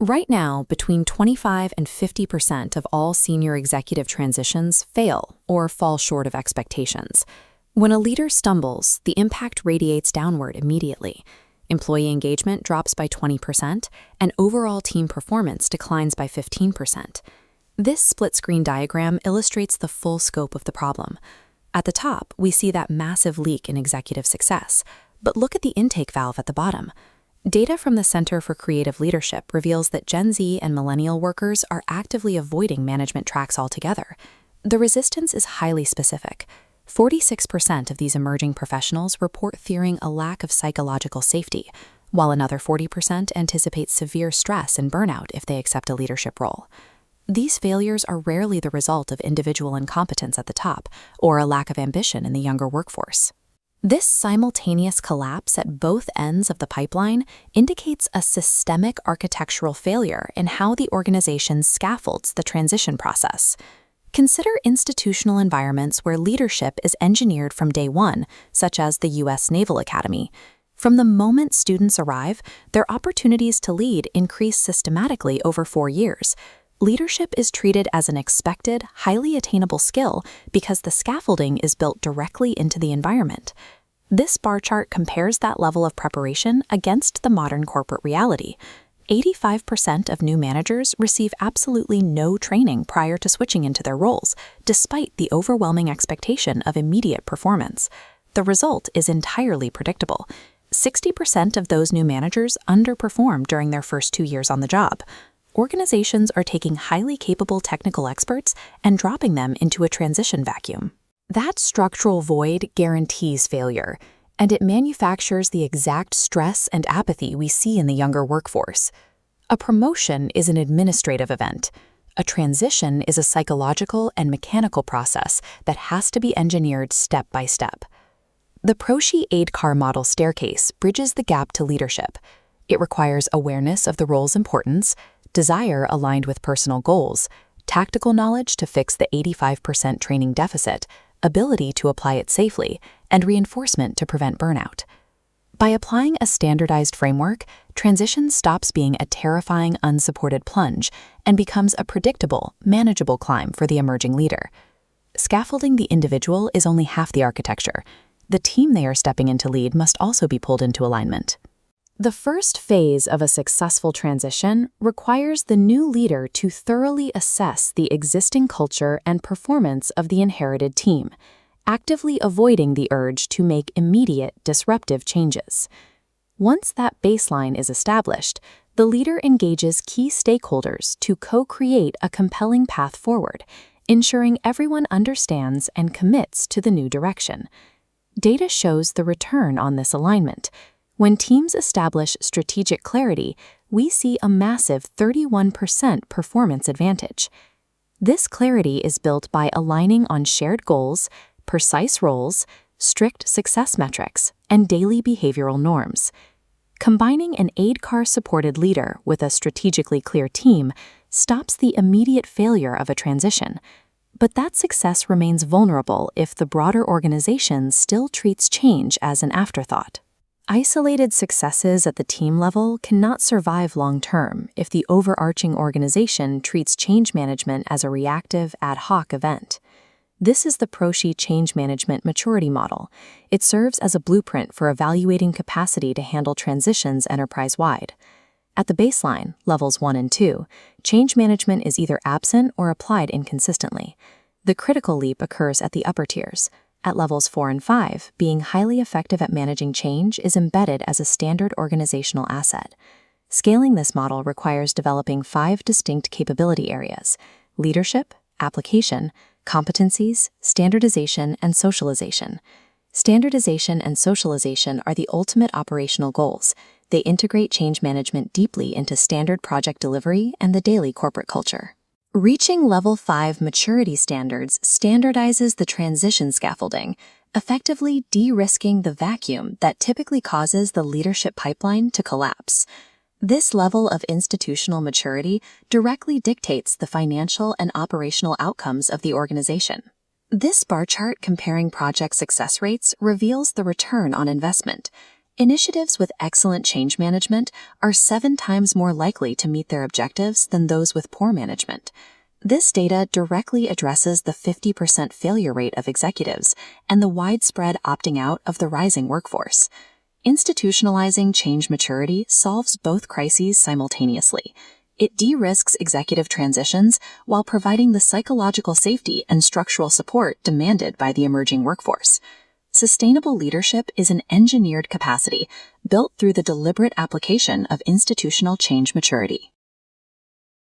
Right now, between 25 and 50% of all senior executive transitions fail or fall short of expectations. When a leader stumbles, the impact radiates downward immediately. Employee engagement drops by 20%, and overall team performance declines by 15%. This split-screen diagram illustrates the full scope of the problem. At the top, we see that massive leak in executive success, but look at the intake valve at the bottom. Data from the Center for Creative Leadership reveals that Gen Z and millennial workers are actively avoiding management tracks altogether. The resistance is highly specific. 46% of these emerging professionals report fearing a lack of psychological safety, while another 40% anticipate severe stress and burnout if they accept a leadership role. These failures are rarely the result of individual incompetence at the top or a lack of ambition in the younger workforce. This simultaneous collapse at both ends of the pipeline indicates a systemic architectural failure in how the organization scaffolds the transition process. Consider institutional environments where leadership is engineered from day one, such as the U.S. Naval Academy. From the moment students arrive, their opportunities to lead increase systematically over 4 years. Leadership is treated as an expected, highly attainable skill because the scaffolding is built directly into the environment. This bar chart compares that level of preparation against the modern corporate reality. 85% of new managers receive absolutely no training prior to switching into their roles, despite the overwhelming expectation of immediate performance. The result is entirely predictable. 60% of those new managers underperform during their first 2 years on the job. Organizations are taking highly capable technical experts and dropping them into a transition vacuum. That structural void guarantees failure, and it manufactures the exact stress and apathy we see in the younger workforce. A promotion is an administrative event. A transition is a psychological and mechanical process that has to be engineered step by step. The Proshi AIDCAR model staircase bridges the gap to leadership. It requires awareness of the role's importance, desire aligned with personal goals, tactical knowledge to fix the 85% training deficit, ability to apply it safely, and reinforcement to prevent burnout. By applying a standardized framework, transition stops being a terrifying, unsupported plunge and becomes a predictable, manageable climb for the emerging leader. Scaffolding the individual is only half the architecture. The team they are stepping in to lead must also be pulled into alignment. The first phase of a successful transition requires the new leader to thoroughly assess the existing culture and performance of the inherited team, actively avoiding the urge to make immediate, disruptive changes. Once that baseline is established, the leader engages key stakeholders to co-create a compelling path forward, ensuring everyone understands and commits to the new direction. Data shows the return on this alignment. When teams establish strategic clarity, we see a massive 31% performance advantage. This clarity is built by aligning on shared goals, precise roles, strict success metrics, and daily behavioral norms. Combining an AIDCAR-supported leader with a strategically clear team stops the immediate failure of a transition. But that success remains vulnerable if the broader organization still treats change as an afterthought. Isolated successes at the team level cannot survive long-term if the overarching organization treats change management as a reactive, ad hoc event. This is the Proshi Change Management Maturity Model. It serves as a blueprint for evaluating capacity to handle transitions enterprise-wide. At the baseline, levels 1 and 2, change management is either absent or applied inconsistently. The critical leap occurs at the upper tiers. At levels 4 and 5, being highly effective at managing change is embedded as a standard organizational asset. Scaling this model requires developing 5 distinct capability areas: leadership, application, competencies, standardization, and socialization. Standardization and socialization are the ultimate operational goals. They integrate change management deeply into standard project delivery and the daily corporate culture. Reaching Level 5 maturity standards standardizes the transition scaffolding, effectively de-risking the vacuum that typically causes the leadership pipeline to collapse. This level of institutional maturity directly dictates the financial and operational outcomes of the organization. This bar chart comparing project success rates reveals the return on investment. Initiatives with excellent change management are 7 times more likely to meet their objectives than those with poor management. This data directly addresses the 50% failure rate of executives and the widespread opting out of the rising workforce. Institutionalizing change maturity solves both crises simultaneously. It de-risks executive transitions while providing the psychological safety and structural support demanded by the emerging workforce. Sustainable leadership is an engineered capacity built through the deliberate application of institutional change maturity.